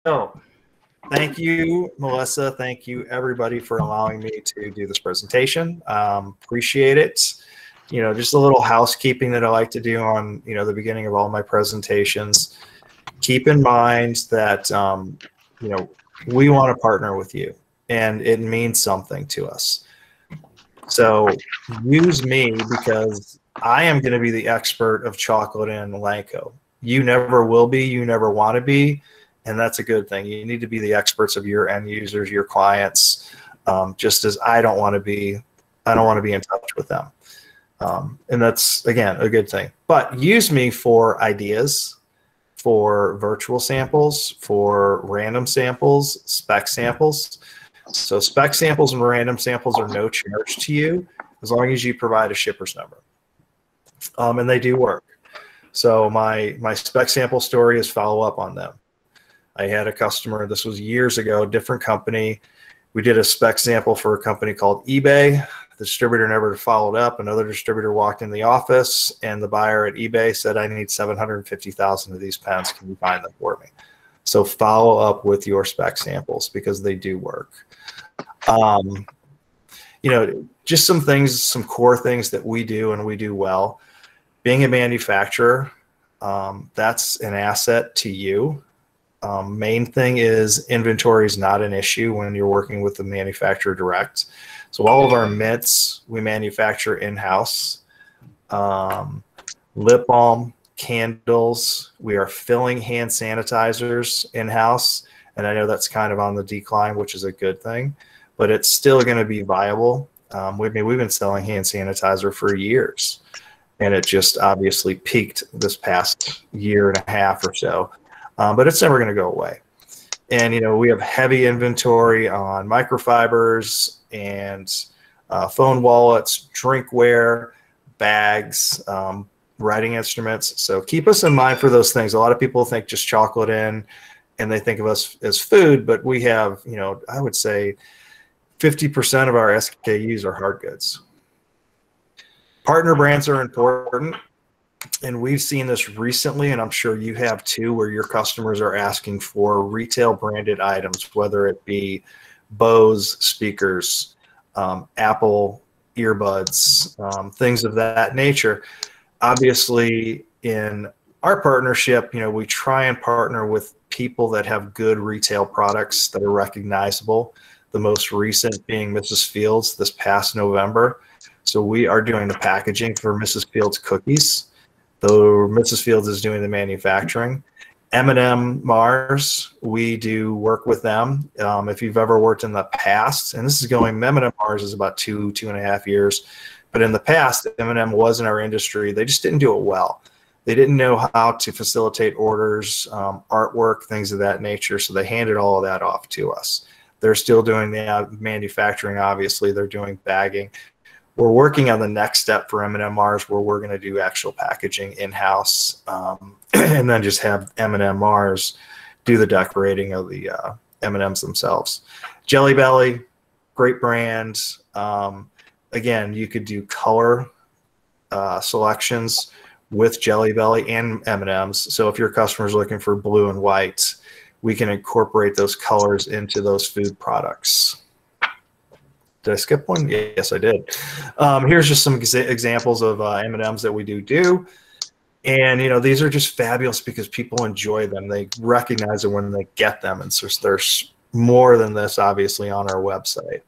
So, thank you, Melissa. Thank you, everybody, for allowing me to do this presentation. Appreciate it. Just a little housekeeping that I like to do on, the beginning of all my presentations. Keep in mind that, we want to partner with you, and it means something to us. So use me because I am going to be the expert of chocolate in Lanco. You never will be. You never want to be. And that's a good thing. You need to be the experts of your end users, your clients, just as I don't want to be in touch with them. And that's, again, a good thing. But use me for ideas, for virtual samples, for random samples, spec samples. So spec samples and random samples are no charge to you as long as you provide a shipper's number. And they do work. So my spec sample story is follow up on them. I had a customer, this was years ago, different company. We did a spec sample for a company called eBay. The distributor never followed up. Another distributor walked in the office and the buyer at eBay said, I need 750,000 of these pens. Can you find them for me? So follow up with your spec samples because they do work. Just some things, some core things that we do and we do well. Being a manufacturer, that's an asset to you. Main thing is inventory is not an issue when you're working with the manufacturer direct. So all of our mitts we manufacture in-house. Lip balm, candles, we are filling hand sanitizers in-house. And I know that's kind of on the decline, which is a good thing, but it's still going to be viable. We've been selling hand sanitizer for years, and it just obviously peaked this past year and a half or so. But it's never going to go away. And, we have heavy inventory on microfibers and phone wallets, drinkware, bags, writing instruments. So keep us in mind for those things. A lot of people think just chocolate in and they think of us as food, but we have, I would say 50% of our SKUs are hard goods. Partner brands are important. And we've seen this recently, and I'm sure you have too, where your customers are asking for retail branded items, whether it be Bose speakers, Apple earbuds, things of that nature. Obviously, in our partnership, we try and partner with people that have good retail products that are recognizable. The most recent being Mrs. Fields this past November. So we are doing the packaging for Mrs. Fields cookies. Though Mrs. Fields is doing the manufacturing. M&M Mars, we do work with them. If you've ever worked in the past, and this is going, M&M Mars is about 2.5 years, but in the past, M&M was in our industry. They just didn't do it well. They didn't know how to facilitate orders, artwork, things of that nature, so they handed all of that off to us. They're still doing the manufacturing, obviously. They're doing bagging. We're working on the next step for M&M Mars where we're going to do actual packaging in-house and then just have M&M Mars do the decorating of the M&Ms themselves. Jelly Belly, great brand. Again, you could do color selections with Jelly Belly and M&Ms. So if your customer's looking for blue and white, we can incorporate those colors into those food products. Did I skip one? Yes, I did. Here's just some examples of M&Ms that we do. And, these are just fabulous because people enjoy them. They recognize it when they get them. And so there's more than this, obviously, on our website.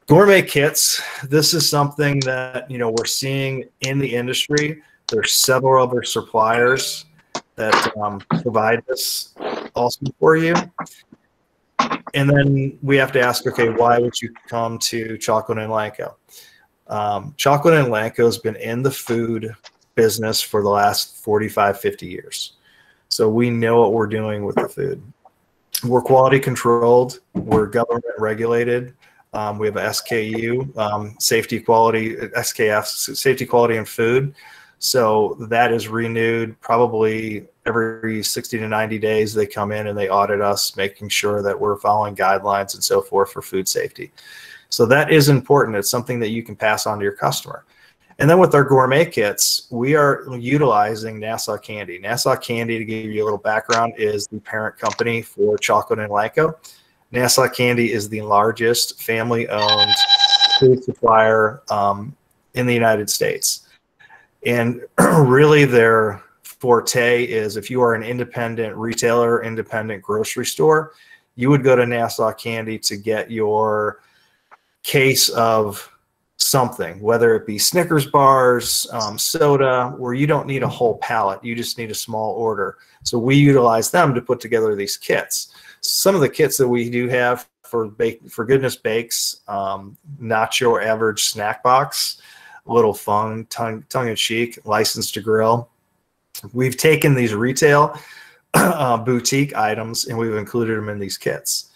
Gourmet kits. This is something that, we're seeing in the industry. There's several other suppliers that provide this also for you. And then we have to ask, okay, why would you come to Chocolate and Lanco? Chocolate and Lanco has been in the food business for the last 45, 50 years. So we know what we're doing with the food. We're quality controlled. We're government regulated. We have a SKU, safety quality, SKF, safety quality and food. So that is renewed probably every 60 to 90 days. They come in and they audit us, making sure that we're following guidelines and so forth for food safety. So that is important. It's something that you can pass on to your customer. And then with our gourmet kits, we are utilizing Nassau Candy. Nassau Candy, to give you a little background, is the parent company for Chocolate and Lanco. Nassau Candy is the largest family-owned food supplier in the United States. And really their forte is, if you are an independent retailer, independent grocery store, you would go to Nassau Candy to get your case of something, whether it be Snickers bars, soda, where you don't need a whole pallet, you just need a small order. So we utilize them to put together these kits. Some of the kits that we do have for Goodness Bakes, not your average snack box, a little fun, tongue-in-cheek, licensed to grill. We've taken these retail boutique items and we've included them in these kits.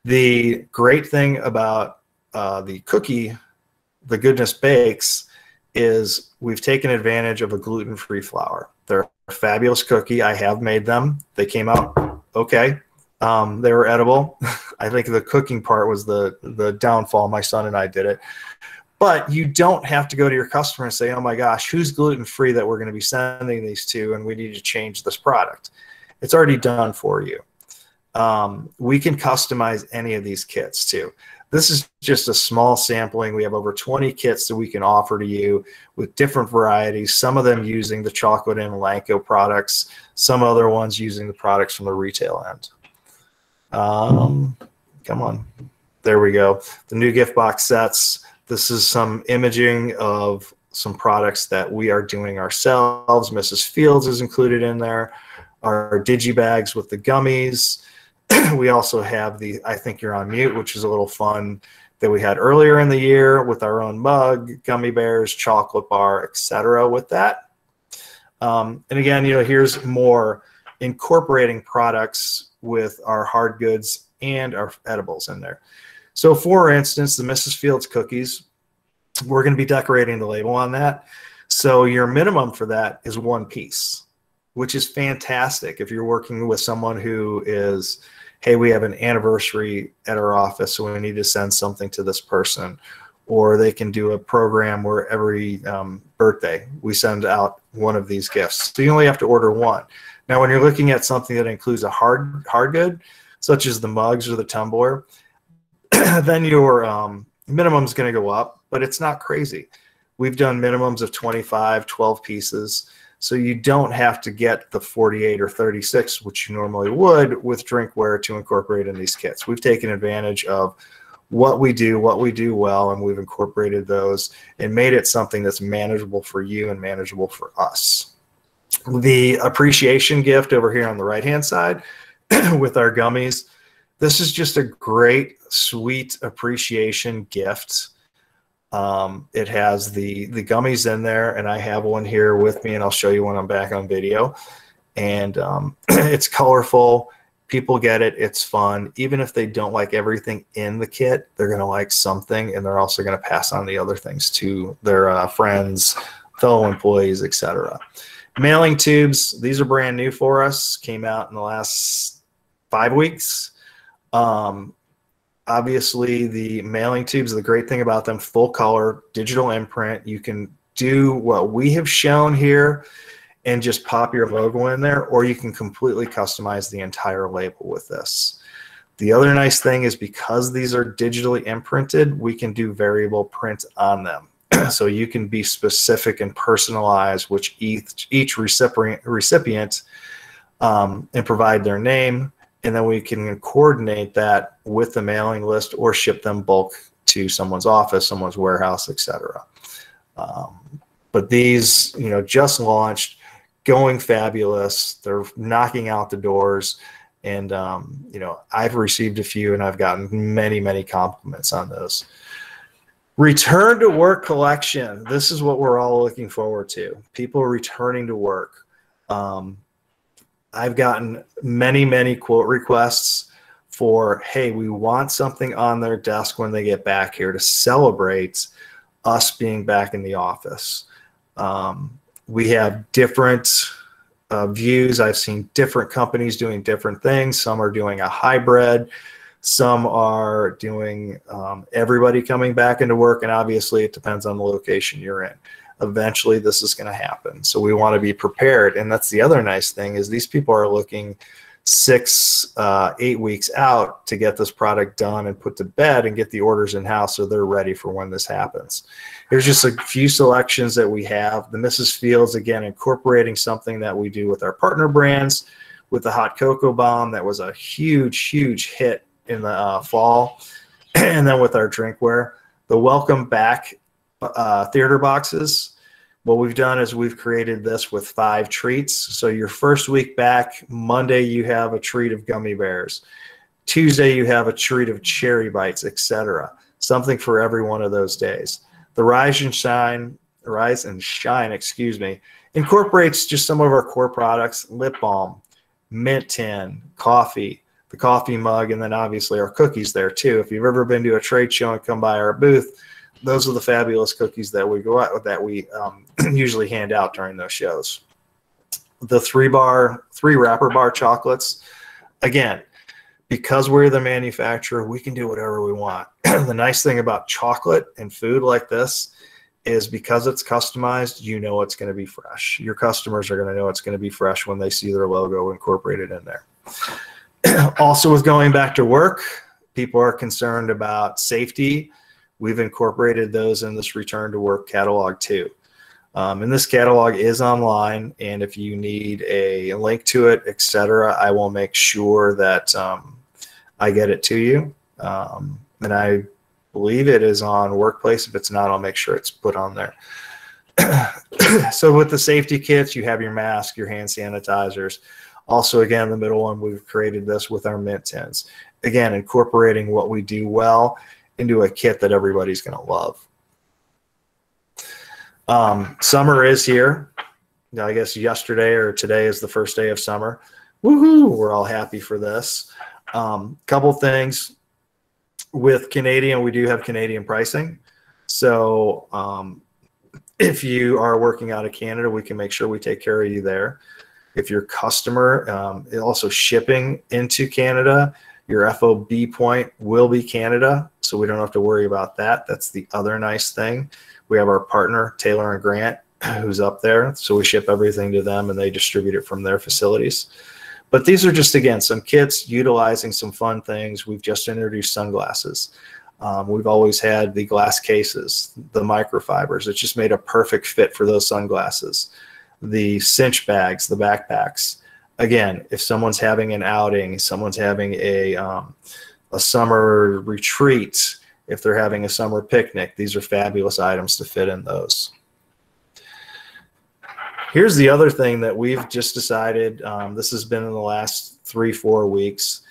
The great thing about the Goodness Bakes, is we've taken advantage of a gluten-free flour. They're a fabulous cookie. I have made them. They came out okay. They were edible. I think the cooking part was the downfall. My son and I did it. But you don't have to go to your customer and say, oh my gosh, who's gluten-free that we're going to be sending these to, and we need to change this product. It's already done for you. We can customize any of these kits too. This is just a small sampling. We have over 20 kits that we can offer to you with different varieties, some of them using the Chocolate and Lanco products, some other ones using the products from the retail end. Come on. There we go. The new gift box sets. This is some imaging of some products that we are doing ourselves. Mrs. Fields is included in there. Our digibags with the gummies. We also have the I Think You're on Mute, which is a little fun that we had earlier in the year with our own mug, gummy bears, chocolate bar, etc. with that. And again, here's more incorporating products with our hard goods and our edibles in there. So for instance, the Mrs. Fields cookies, we're going to be decorating the label on that. So your minimum for that is 1 piece, which is fantastic if you're working with someone who is, hey, we have an anniversary at our office, so we need to send something to this person. Or they can do a program where every birthday we send out one of these gifts. So you only have to order 1. Now, when you're looking at something that includes a hard good, such as the mugs or the tumbler, then your minimum is going to go up, but it's not crazy. We've done minimums of 25, 12 pieces. So you don't have to get the 48 or 36, which you normally would with drinkware, to incorporate in these kits. We've taken advantage of what we do well, and we've incorporated those and made it something that's manageable for you and manageable for us. The appreciation gift over here on the right-hand side with our gummies. This is just a great, sweet appreciation gift. It has the gummies in there, and I have one here with me, and I'll show you when I'm back on video. And it's colorful. People get it. It's fun. Even if they don't like everything in the kit, they're going to like something, and they're also going to pass on the other things to their friends, fellow employees, etc. Mailing tubes. These are brand new for us. Came out in the last 5 weeks. Obviously, the mailing tubes, the great thing about them, full color, digital imprint. You can do what we have shown here and just pop your logo in there, or you can completely customize the entire label with this. The other nice thing is, because these are digitally imprinted, we can do variable print on them. So you can be specific and personalize which each recipient and provide their name. And then we can coordinate that with the mailing list or ship them bulk to someone's office, someone's warehouse, etc. But these, just launched, going fabulous. They're knocking out the doors. And, I've received a few, and I've gotten many, many compliments on those. Return to work collection. This is what we're all looking forward to. People returning to work. I've gotten many, many quote requests for, hey, we want something on their desk when they get back here to celebrate us being back in the office. We have different views. I've seen different companies doing different things. Some are doing a hybrid. Some are doing everybody coming back into work, and obviously it depends on the location you're in. Eventually this is going to happen. So we want to be prepared. And that's the other nice thing, is these people are looking 6, 8 weeks out to get this product done and put to bed and get the orders in house so they're ready for when this happens. Here's just a few selections that we have. The Mrs. Fields, again, incorporating something that we do with our partner brands, with the hot cocoa bomb that was a huge hit in the fall, and then with our drinkware. The welcome back theater boxes. What we've done is we've created this with 5 treats. So your first week back, Monday you have a treat of gummy bears. Tuesday you have a treat of cherry bites, etc. Something for every one of those days. The Rise and Shine, excuse me, incorporates just some of our core products: lip balm, mint tin, coffee, the coffee mug, and then obviously our cookies there too. If you've ever been to a trade show and come by our booth, those are the fabulous cookies that we we usually hand out during those shows. The 3 wrapper bar chocolates, again, because we're the manufacturer, we can do whatever we want. The nice thing about chocolate and food like this is, because it's customized, you know it's going to be fresh. Your customers are going to know it's going to be fresh when they see their logo incorporated in there. Also, with going back to work, people are concerned about safety. We've incorporated those in this return to work catalog too. And this catalog is online, and if you need a link to it, etc., I will make sure that I get it to you. And I believe it is on Workplace. If it's not, I'll make sure it's put on there. So with the safety kits, you have your mask, your hand sanitizers. Also, again, the middle one, we've created this with our mint tins. Again, incorporating what we do well into a kit that everybody's going to love. Summer is here. I guess yesterday or today is the first day of summer. Woohoo! We're all happy for this. Couple things. With Canadian, we do have Canadian pricing. So if you are working out of Canada, we can make sure we take care of you there. If your customer also shipping into Canada, your FOB point will be Canada, so we don't have to worry about that. That's the other nice thing. We have our partner, Taylor and Grant, who's up there, so we ship everything to them and they distribute it from their facilities. But these are just, again, some kits utilizing some fun things. We've just introduced sunglasses. We've always had the glass cases, the microfibers. It's just made a perfect fit for those sunglasses. The cinch bags, the backpacks. Again, if someone's having an outing, someone's having a summer retreat, if they're having a summer picnic, these are fabulous items to fit in those. Here's the other thing that we've just decided. This has been in the last 3-4 weeks.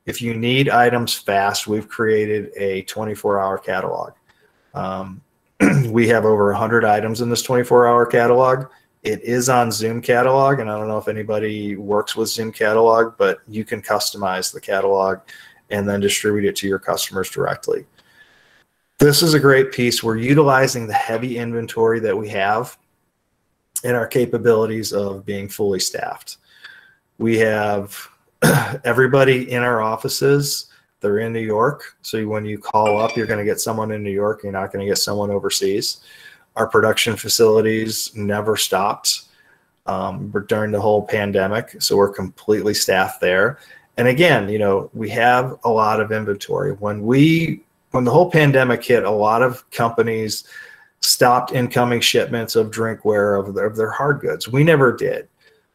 If you need items fast, we've created a 24-hour catalog. We have over 100 items in this 24-hour catalog. It is on Zoom Catalog, and I don't know if anybody works with Zoom Catalog, but you can customize the catalog and then distribute it to your customers directly. This is a great piece. We're utilizing the heavy inventory that we have and our capabilities of being fully staffed. We have everybody in our offices. They're in New York, so when you call up, you're going to get someone in New York. You're not going to get someone overseas. Our production facilities never stopped during the whole pandemic, so we're completely staffed there. And again, you know, we have a lot of inventory. When the whole pandemic hit, a lot of companies stopped incoming shipments of drinkware, of their hard goods. We never did.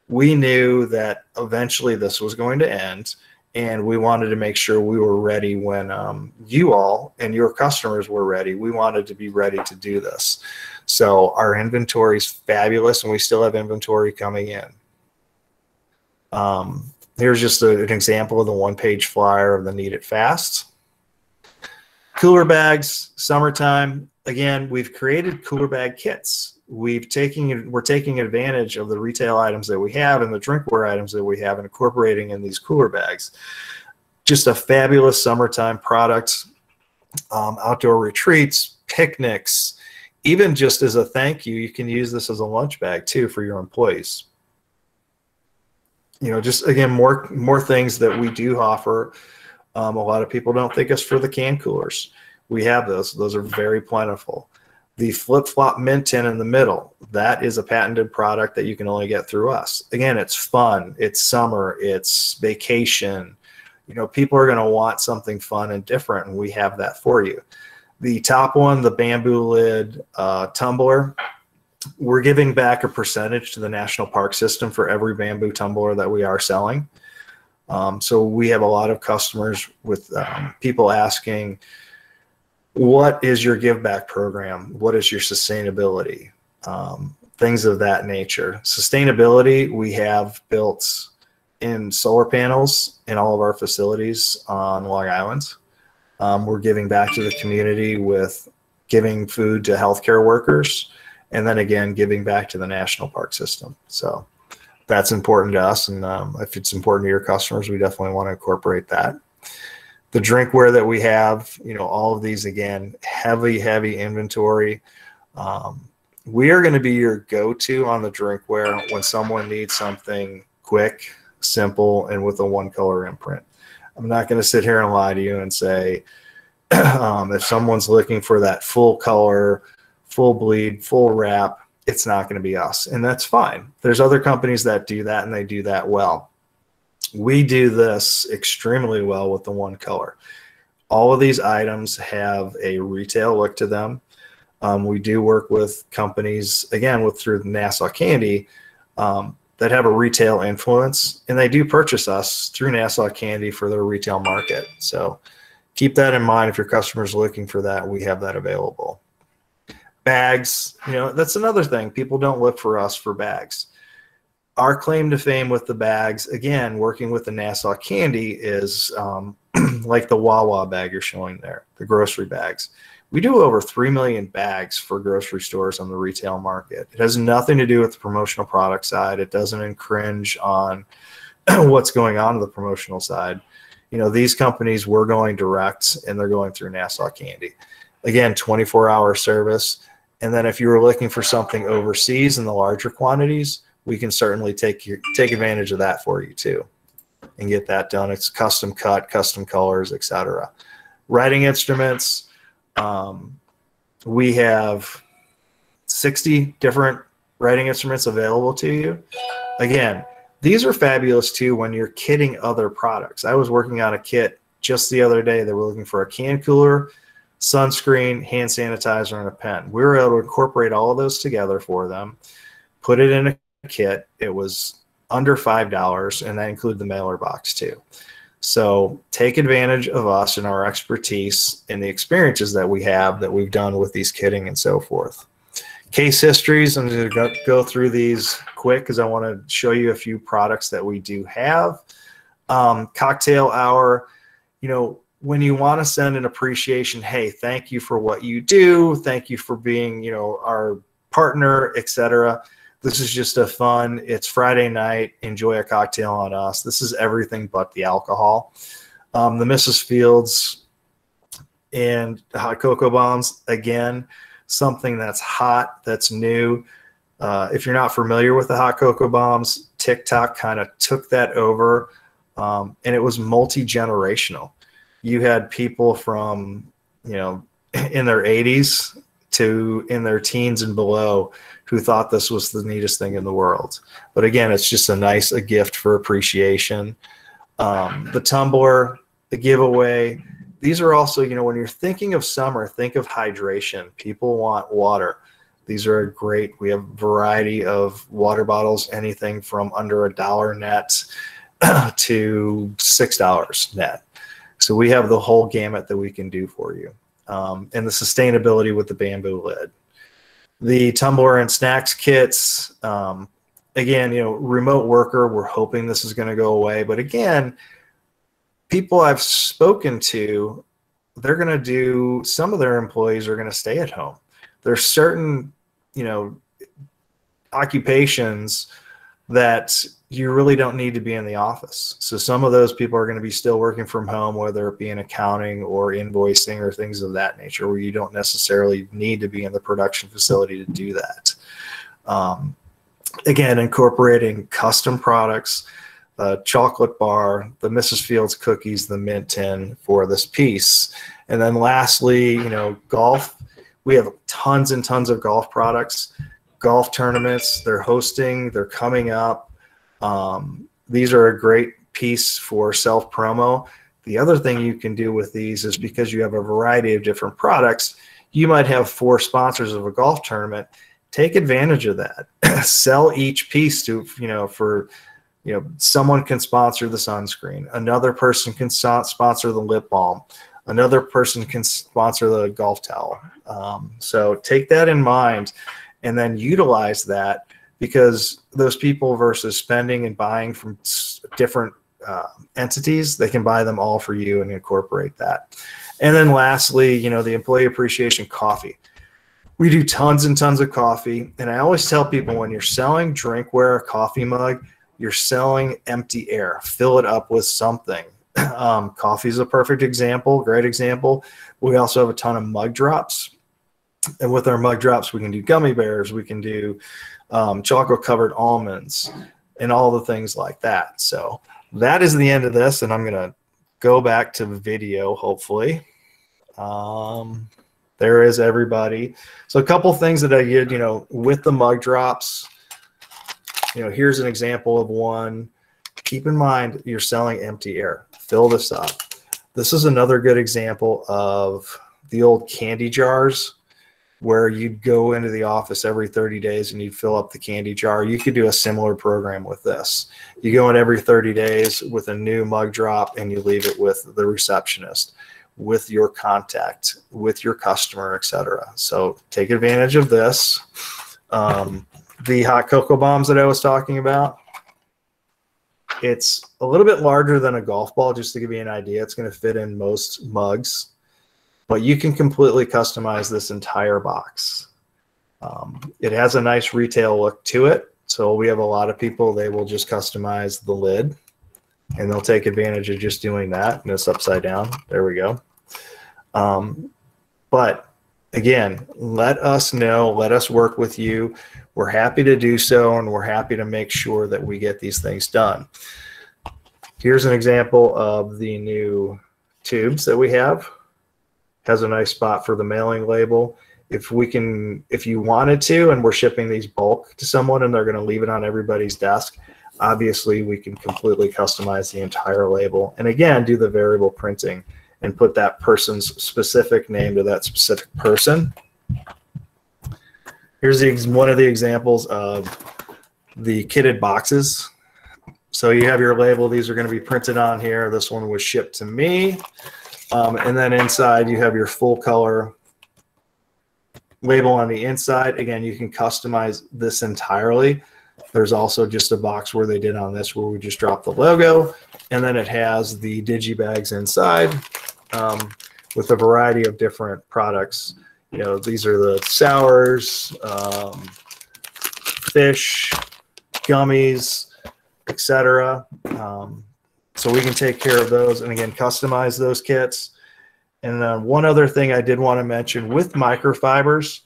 We knew that eventually this was going to end, and we wanted to make sure we were ready when you all and your customers were ready. We wanted to be ready to do this. So our inventory is fabulous, and we still have inventory coming in. Here's just an example of the one-page flyer of the Need It Fast. Cooler bags, summertime. Again, we've created cooler bag kits. We're taking advantage of the retail items that we have and the drinkware items that we have and incorporating in these cooler bags. Just a fabulous summertime product. Outdoor retreats, picnics, even just as a thank you, you can use this as a lunch bag too for your employees. You know, just again, more things that we do offer. A lot of people don't think us for the can coolers. We have those. Those are very plentiful. The flip-flop mint tin in the middle, that is a patented product that you can only get through us. Again, it's fun, it's summer, it's vacation. You know, people are going to want something fun and different, and we have that for you. The top one, the bamboo lid tumbler, we're giving back a percentage to the national park system for every bamboo tumbler that we are selling. So we have a lot of customers with people asking, what is your give back program? What is your sustainability? Things of that nature. Sustainability, we have built in solar panels in all of our facilities on Long Island. We're giving back to the community with giving food to healthcare workers, and then again, giving back to the national park system. So that's important to us. And if it's important to your customers, we definitely want to incorporate that. The drinkware that we have, you know, all of these, again, heavy inventory. We are going to be your go-to on the drinkware when someone needs something quick, simple, and with a one-color imprint. I'm not going to sit here and lie to you and say, if someone's looking for that full color, full bleed, full wrap, it's not going to be us. And that's fine. There's other companies that do that, and they do that well. We do this extremely well with the one color. All of these items have a retail look to them. We do work with companies, again, through Nassau Candy, that have a retail influence, and they do purchase us through Nassau Candy for their retail market. So keep that in mind. If your customer's looking for that, we have that available. Bags, you know, that's another thing. People don't look for us for bags. Our claim to fame with the bags, again, working with the Nassau Candy, is like the Wawa bag you're showing there, the grocery bags. We do over 3 million bags for grocery stores on the retail market. It has nothing to do with the promotional product side. It doesn't infringe on what's going on the promotional side. You know, these companies, we're going direct, and they're going through Nassau Candy. Again, 24-hour service. And then if you were looking for something overseas in the larger quantities, we can certainly take advantage of that for you too and get that done. It's custom cut, custom colors, etc. Writing instruments, we have 60 different writing instruments available to you. Again, these are fabulous too when you're kitting other products. I was working on a kit just the other day. They were looking for a can cooler, sunscreen, hand sanitizer, and a pen. We were able to incorporate all of those together for them, put it in a kit. It was under $5, and that included the mailer box too. So take advantage of us and our expertise and the experiences that we have that we've done with these kitting and so forth. Case histories, I'm going to go through these quick because I want to show you a few products that we do have. Cocktail hour, you know, when you want to send an appreciation, hey, thank you for what you do, thank you for being, you know, our partner, etc. This is just a fun, it's Friday night, enjoy a cocktail on us. This is everything but the alcohol. The Mrs. Fields and hot cocoa bombs, again, something that's hot, that's new. If you're not familiar with the hot cocoa bombs, TikTok kind of took that over, and it was multi-generational. You had people from, you know, in their 80s to in their teens and below who thought this was the neatest thing in the world. But again, it's just a gift for appreciation. The tumbler, the giveaway, these are also, you know, when you're thinking of summer, think of hydration. People want water. These are great. We have a variety of water bottles, anything from under $1 net to $6 net. So we have the whole gamut that we can do for you. And the sustainability with the bamboo lid. The tumbler and snacks kits, again, you know, remote worker, we're hoping this is going to go away. But again, people I've spoken to, they're going to do, some of their employees are going to stay at home. There's certain, you know, occupations that you really don't need to be in the office. So some of those people are going to be still working from home, whether it be in accounting or invoicing or things of that nature, where you don't necessarily need to be in the production facility to do that. Again, incorporating custom products, the chocolate bar, the Mrs. Fields cookies, the mint tin for this piece. And then lastly, you know, golf. We have tons and tons of golf products, golf tournaments. They're hosting. They're coming up. These are a great piece for self promo. The other thing you can do with these is because you have a variety of different products, you might have 4 sponsors of a golf tournament. Take advantage of that. Sell each piece to, someone can sponsor the sunscreen. Another person can sponsor the lip balm. Another person can sponsor the golf towel. So take that in mind and then utilize that, because those people versus spending and buying from different entities, they can buy them all for you and incorporate that. And then lastly, the employee appreciation coffee. We do tons and tons of coffee. And I always tell people, when you're selling drinkware, a coffee mug, you're selling empty air. Fill it up with something. Coffee is a perfect example, great example. We also have a ton of mug drops. And with our mug drops, we can do gummy bears. We can do chocolate covered almonds and all the things like that. So that is the end of this. And I'm going to go back to video, hopefully. There is everybody. So a couple things that I did, with the mug drops, here's an example of one. Keep in mind, you're selling empty air. Fill this up. This is another good example of the old candy jars, where you'd go into the office every 30 days and you'd fill up the candy jar. You could do a similar program with this. You go in every 30 days with a new mug drop and you leave it with the receptionist, with your contact, with your customer, etc. So take advantage of this. The hot cocoa bombs that I was talking about, it's a little bit larger than a golf ball, just to give you an idea. It's going to fit in most mugs. But you can completely customize this entire box. It has a nice retail look to it. So we have a lot of people, they will just customize the lid and they'll take advantage of just doing that. And it's upside down. There we go. But again, let us know, let us work with you. We're happy to do so, and we're happy to make sure that we get these things done. Here's an example of the new tubes that we have. Has a nice spot for the mailing label. If you wanted to, and we're shipping these bulk to someone and they're going to leave it on everybody's desk, obviously we can completely customize the entire label. And again, do the variable printing and put that person's specific name to that specific person. Here's one of the examples of the kitted boxes. So you have your label. These are going to be printed on here. This one was shipped to me. And then inside you have your full color label on the inside. Again, you can customize this entirely. There's also just a box where they did on this where we just drop the logo, and then it has the digi bags inside with a variety of different products. These are the sours, fish, gummies, etc. So we can take care of those and again customize those kits. And then one other thing I did want to mention, with microfibers,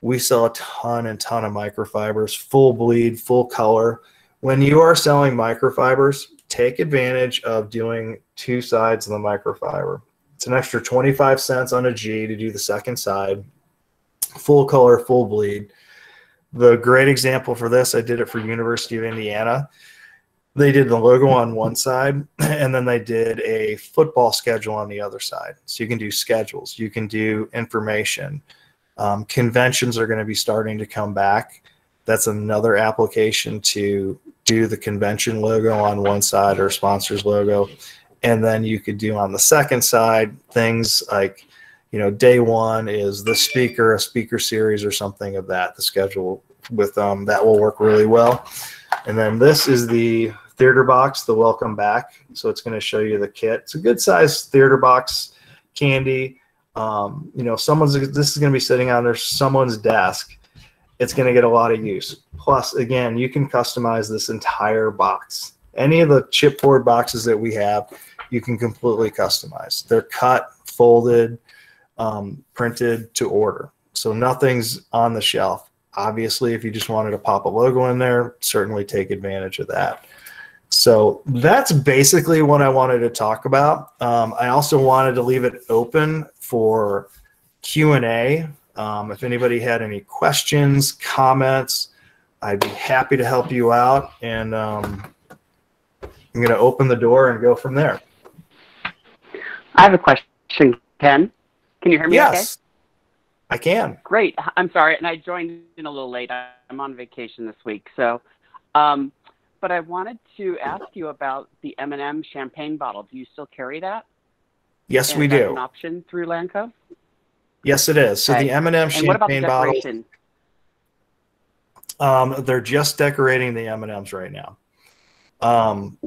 we sell a ton and ton of microfibers, full bleed, full color. When you are selling microfibers, take advantage of doing 2 sides of the microfiber. It's an extra 25 cents on a G to do the second side. Full color, full bleed. The great example for this, I did it for University of Indiana. They did the logo on one side, and then they did a football schedule on the other side. So you can do schedules, you can do information. Conventions are going to be starting to come back. That's another application to do the convention logo on one side or sponsor's logo. And then you could do on the second side things like, day one is the speaker, a speaker series or something of that. The schedule with that will work really well. And then this is the theater box, the welcome back. So it's going to show you the kit. It's a good size theater box candy. This is going to be sitting on someone's desk. It's going to get a lot of use. Plus, again, you can customize this entire box. Any of the chipboard boxes that we have, you can completely customize. They're cut, folded, printed to order. So nothing's on the shelf. Obviously, if you just wanted to pop a logo in there, certainly take advantage of that. So that's basically what I wanted to talk about. I also wanted to leave it open for Q&A. If anybody had any questions, comments, I'd be happy to help you out. And I'm going to open the door and go from there. I have a question, Ken. Can you hear me okay? Yes, I can. Great. I'm sorry, and I joined in a little late. I'm on vacation this week. So, but I wanted to ask you about the M&M champagne bottle. Do you still carry that? Yes, we do. An option through Lanco? Yes, it is. So okay. the M&M champagne and what about the decoration? Bottle, they're just decorating the M&Ms right now.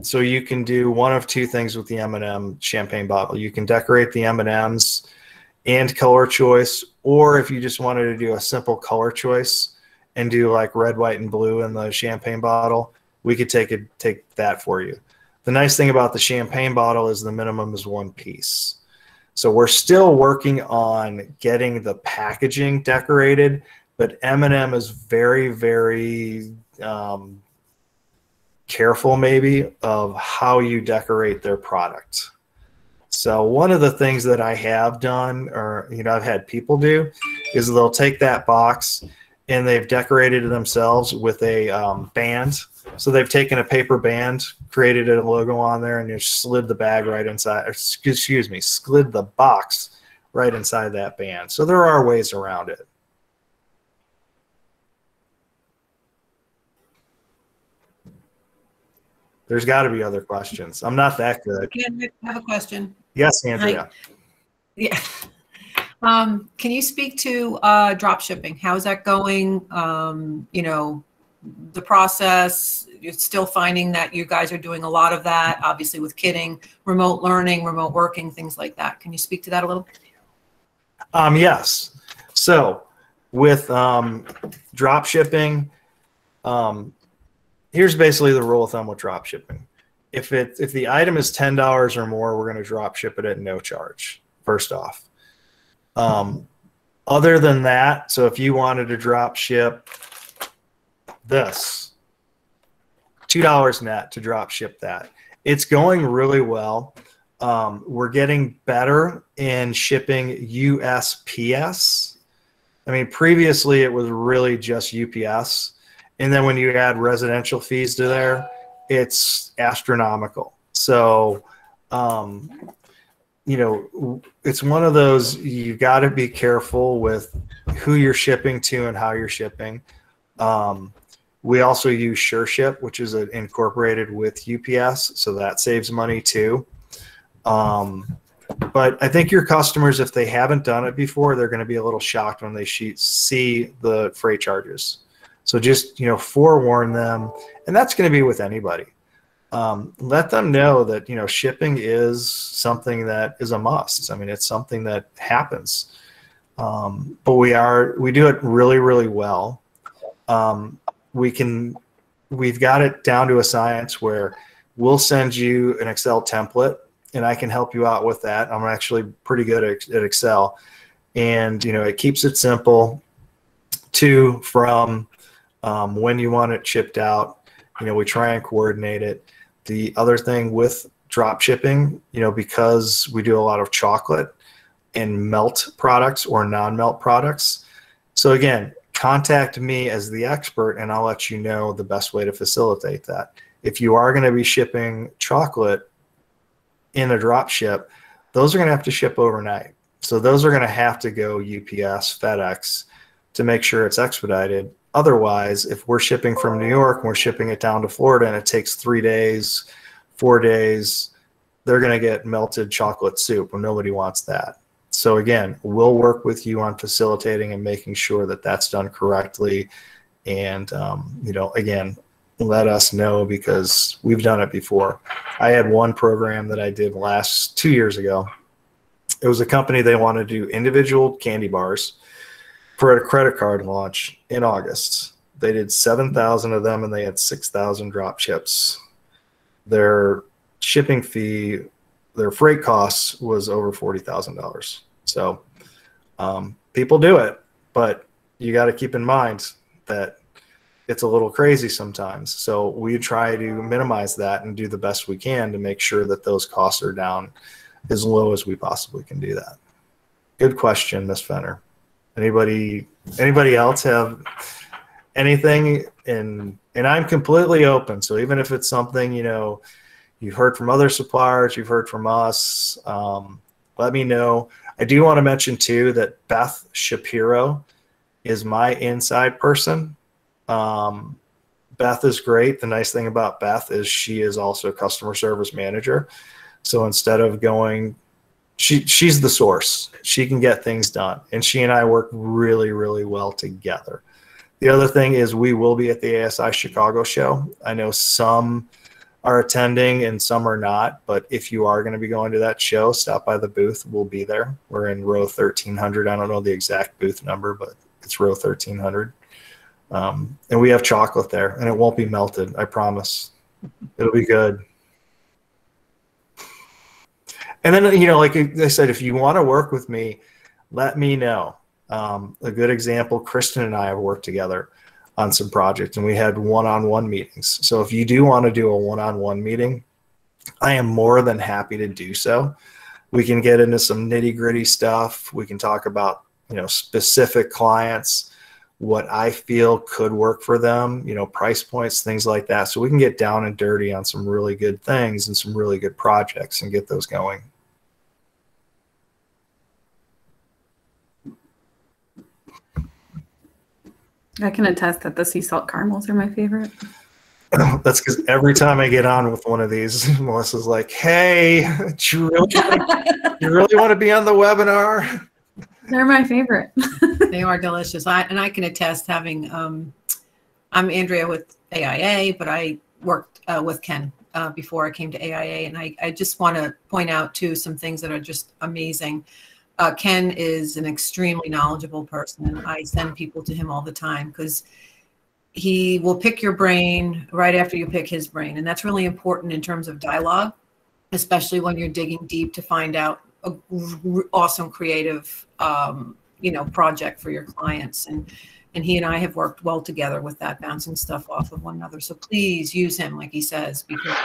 So you can do one of two things with the M&M champagne bottle. You can decorate the M&Ms and color choice, or if you just wanted to do a simple color choice and do like red, white, and blue in the champagne bottle, we could take that for you. The nice thing about the champagne bottle is the minimum is one piece. So we're still working on getting the packaging decorated, but M&M is very, very careful maybe of how you decorate their product. So one of the things that I have done, or I've had people do, is they'll take that box and they've decorated it themselves with a band. So they've taken a paper band, created a logo on there, and just slid the bag right inside. Excuse me, slid the box right inside that band. So there are ways around it. There's got to be other questions. I'm not that good. Ken, I have a question. Yes, Andrea. Yeah. Can you speak to drop shipping? How's that going? The process, you're still finding that you guys are doing a lot of that, obviously with kitting, remote learning, remote working, things like that. Can you speak to that a little? Yes. So with drop shipping, here's basically the rule of thumb with drop shipping. If the item is $10 or more, we're going to drop ship it at no charge, first off. Other than that, so if you wanted to drop ship this, $2 net to drop ship that. It's going really well. We're getting better in shipping USPS. I mean, previously it was really just UPS. And then when you add residential fees to there, it's astronomical. So, it's one of those, you got to be careful with who you're shipping to and how you're shipping. We also use SureShip, which is incorporated with UPS, so that saves money too. But I think your customers, if they haven't done it before, they're going to be a little shocked when they see the freight charges. So just, forewarn them, and that's going to be with anybody. Let them know that, shipping is something that is a must. I mean, it's something that happens. But we do it really, really well. We've got it down to a science where we'll send you an Excel template and I can help you out with that. I'm actually pretty good at Excel, and, it keeps it simple to from when you want it shipped out. We try and coordinate it. The other thing with drop shipping, because we do a lot of chocolate and melt products or non-melt products. So again, contact me as the expert and I'll let you know the best way to facilitate that. If you are going to be shipping chocolate in a drop ship, those are going to have to ship overnight. So those are going to have to go UPS, FedEx to make sure it's expedited. Otherwise, if we're shipping from New York and we're shipping it down to Florida and it takes 3 days, 4 days, they're going to get melted chocolate soup, and nobody wants that. So again, we'll work with you on facilitating and making sure that that's done correctly. And, again, let us know, because we've done it before. I had one program that I did 2 years ago. It was a company, they wanted to do individual candy bars for a credit card launch in August. They did 7,000 of them and they had 6,000 drop ships. Their shipping fee, their freight costs was over $40,000. So people do it, but you got to keep in mind that it's a little crazy sometimes. So we try to minimize that and do the best we can to make sure that those costs are down as low as we possibly can do that. Good question, Ms. Fenner. Anybody else have anything? And I'm completely open. So even if it's something, you've heard from other suppliers, you've heard from us, let me know. I do want to mention too that Beth Shapiro is my inside person. Beth is great. The nice thing about Beth is she is also a customer service manager. So instead of going, she's the source. She can get things done. And she and I work really, really well together. The other thing is we will be at the ASI Chicago show. I know some are attending and some are not, but if you are going to be going to that show, stop by the booth. We'll be there. We're in row 1300. I don't know the exact booth number, but it's row 1300. And we have chocolate there, and it won't be melted. I promise. It'll be good. And then, like I said, if you want to work with me, let me know. A good example, Kristen and I have worked together on some projects, and we had one-on-one meetings. So if you do want to do a one-on-one meeting, I am more than happy to do so. We can get into some nitty-gritty stuff. We can talk about, specific clients, what I feel could work for them, price points, things like that. So we can get down and dirty on some really good things and some really good projects and get those going. I can attest that the sea salt caramels are my favorite. That's because every time I get on with one of these, Melissa's like, "Hey, do you really want to be on the webinar?" They're my favorite. They are delicious. I can attest having, I'm Andrea with AIA, but I worked with Ken before I came to AIA. And I just want to point out too, some things that are just amazing. Ken is an extremely knowledgeable person, and I send people to him all the time because he will pick your brain right after you pick his brain. And that's really important in terms of dialogue, especially when you're digging deep to find out an awesome creative, project for your clients. And he and I have worked well together with that, bouncing stuff off of one another. So please use him, like he says, because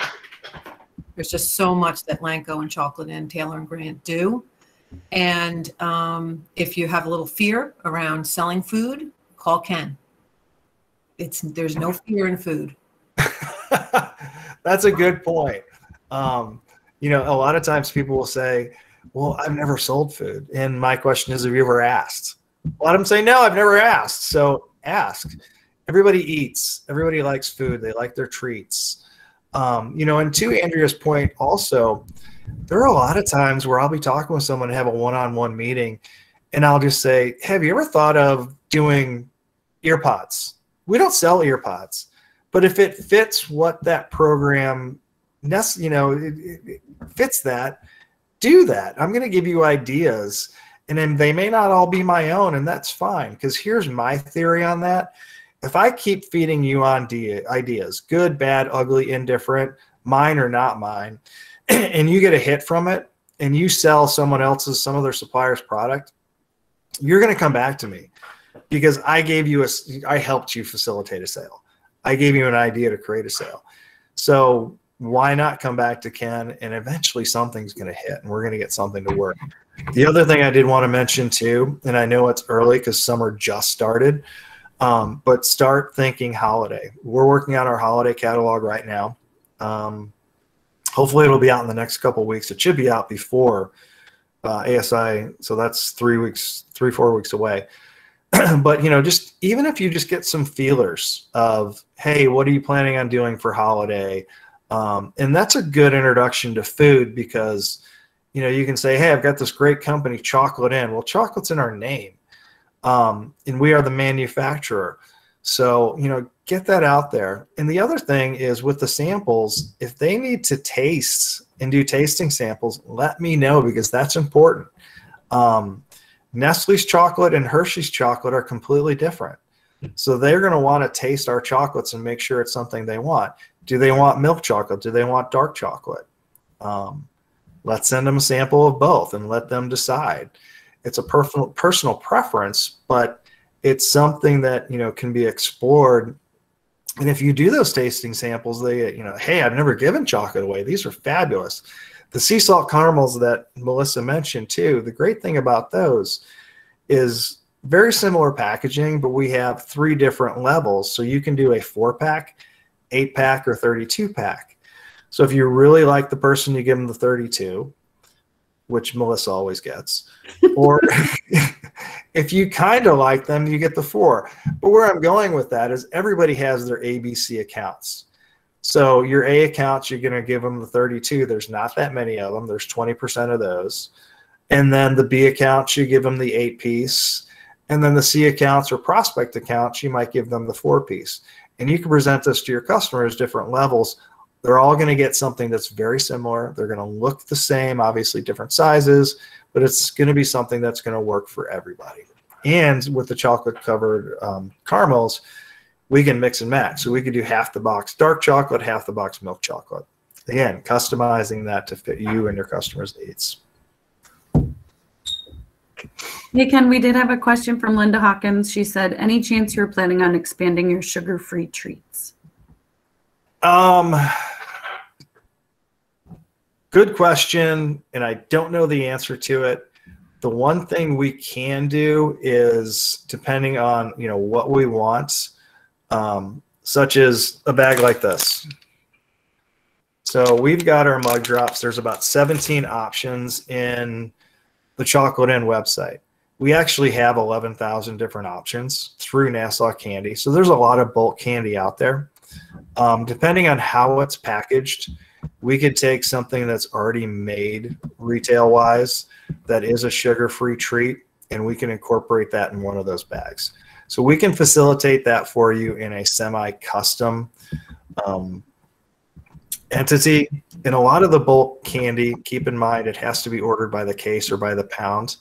there's just so much that Lanco and Chocolate and Taylor and Grant do. And if you have a little fear around selling food, call Ken. There's no fear in food. That's a good point. A lot of times people will say, "Well, I've never sold food." And my question is, have you ever asked? A lot of them say, "No, I've never asked." So ask. Everybody eats. Everybody likes food. They like their treats. And to Andrea's point also, there are a lot of times where I'll be talking with someone and have a one-on-one meeting, and I'll just say, "Have you ever thought of doing earpods?" We don't sell earpods, but if it fits what that program, it fits that, do that. I'm going to give you ideas, and then they may not all be my own, and that's fine, because here's my theory on that. If I keep feeding you on ideas, good, bad, ugly, indifferent, mine or not mine, and you get a hit from it, and you sell some other supplier's product, you're going to come back to me because I helped you facilitate a sale. I gave you an idea to create a sale. So why not come back to Ken, and eventually something's going to hit and we're going to get something to work. The other thing I did want to mention too, and I know it's early because summer just started, but start thinking holiday. We're working on our holiday catalog right now. Hopefully it'll be out in the next couple of weeks. It should be out before ASI. So that's 4 weeks away. But, just even if you just get some feelers of, hey, what are you planning on doing for holiday? And that's a good introduction to food because, you can say, hey, I've got this great company, Chocolate Inn. Well, chocolate's in our name. And we are the manufacturer. So, get that out there. And the other thing is with the samples, if they need to taste and do tasting samples, let me know because that's important. Nestle's chocolate and Hershey's chocolate are completely different. So they're going to want to taste our chocolates and make sure it's something they want. Do they want milk chocolate? Do they want dark chocolate? Let's send them a sample of both and let them decide. It's a personal preference, but it's something that, can be explored. And if you do those tasting samples, they, hey, I've never given chocolate away. These are fabulous. The sea salt caramels that Melissa mentioned too, the great thing about those is very similar packaging, but we have 3 different levels. So you can do a 4-pack, 8-pack, or 32-pack. So if you really like the person, you give them the 32, which Melissa always gets. Or if you kind of like them, you get the 4. But where I'm going with that is everybody has their ABC accounts. So your A accounts, you're going to give them the 32. There's not that many of them. There's 20% of those. And then the B accounts, you give them the 8-piece. And then the C accounts or prospect accounts, you might give them the 4-piece. And you can present this to your customers, different levels. They're all going to get something that's very similar. They're going to look the same, obviously different sizes, but it's going to be something that's going to work for everybody. And with the chocolate covered caramels, we can mix and match. So we could do half the box dark chocolate, half the box milk chocolate. Again, customizing that to fit you and your customers' needs. Hey, Ken, we did have a question from Linda Hawkins. She said, any chance you're planning on expanding your sugar-free treats? Good question, and I don't know the answer to it. The one thing we can do is, depending on what we want, such as a bag like this. So we've got our mug drops. There's about 17 options in the Chocolate Inn website. We actually have 11,000 different options through Nassau Candy. So there's a lot of bulk candy out there. Depending on how it's packaged, we could take something that's already made retail-wise that is a sugar-free treat, and we can incorporate that in one of those bags. So we can facilitate that for you in a semi-custom entity. In a lot of the bulk candy, keep in mind it has to be ordered by the case or by the pound.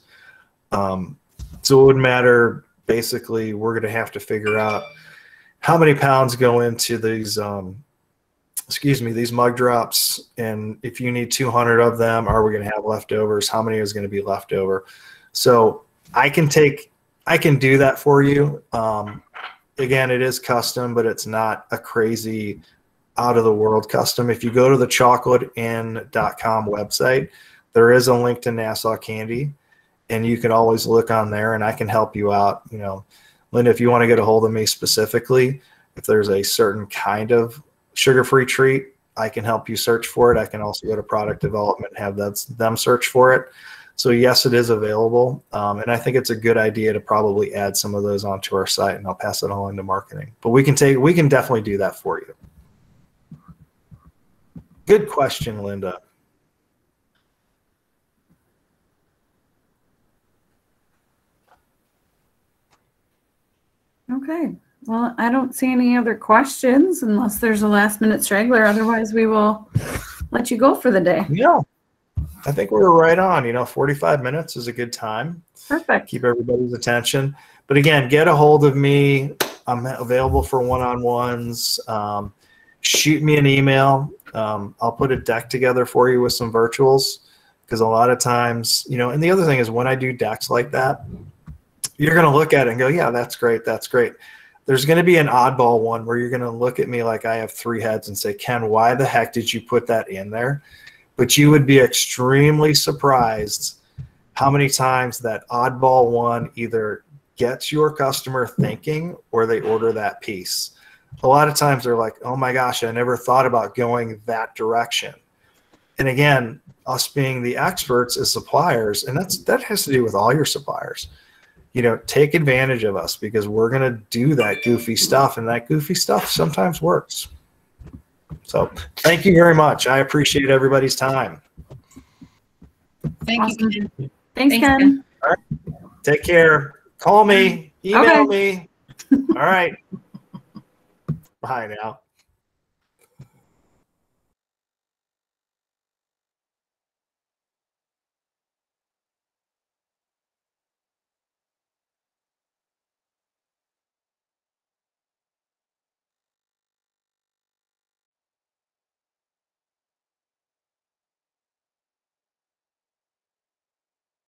So it wouldn't matter. Basically, we're going to have to figure out how many pounds go into these these mug drops, and if you need 200 of them, are we going to have leftovers? How many is going to be left over? So I can do that for you. Again, it is custom, but it's not a crazy out of the world custom. If you go to the chocolateinn.com website, there is a link to Nassau Candy, and you can always look on there, and I can help you out. Linda, if you want to get a hold of me specifically, if there's a certain kind of sugar-free treat, I can help you search for it. I can also go to product development and have them search for it. So yes, it is available. And I think it's a good idea to probably add some of those onto our site, and I'll pass it along to marketing. But we can definitely do that for you. Good question, Linda. Okay. Well, I don't see any other questions unless there's a last-minute straggler. Otherwise, we will let you go for the day. Yeah, I think we're right on. 45 minutes is a good time. Perfect. Keep everybody's attention. But again, get a hold of me. I'm available for one-on-ones. Shoot me an email. I'll put a deck together for you with some virtuals, because a lot of times, and the other thing is when I do decks like that, you're going to look at it and go, yeah, that's great. That's great. There's going to be an oddball one where you're going to look at me like I have 3 heads and say, Ken, why the heck did you put that in there? But you would be extremely surprised how many times that oddball one either gets your customer thinking or they order that piece. A lot of times they're like, oh my gosh, I never thought about going that direction. And again, us being the experts as suppliers, and that has to do with all your suppliers, take advantage of us, because we're going to do that goofy stuff, and that goofy stuff sometimes works. So thank you very much. I appreciate everybody's time. Thank you. Thanks, Ken. All right. Take care. Call me. Email me. All right. Bye now.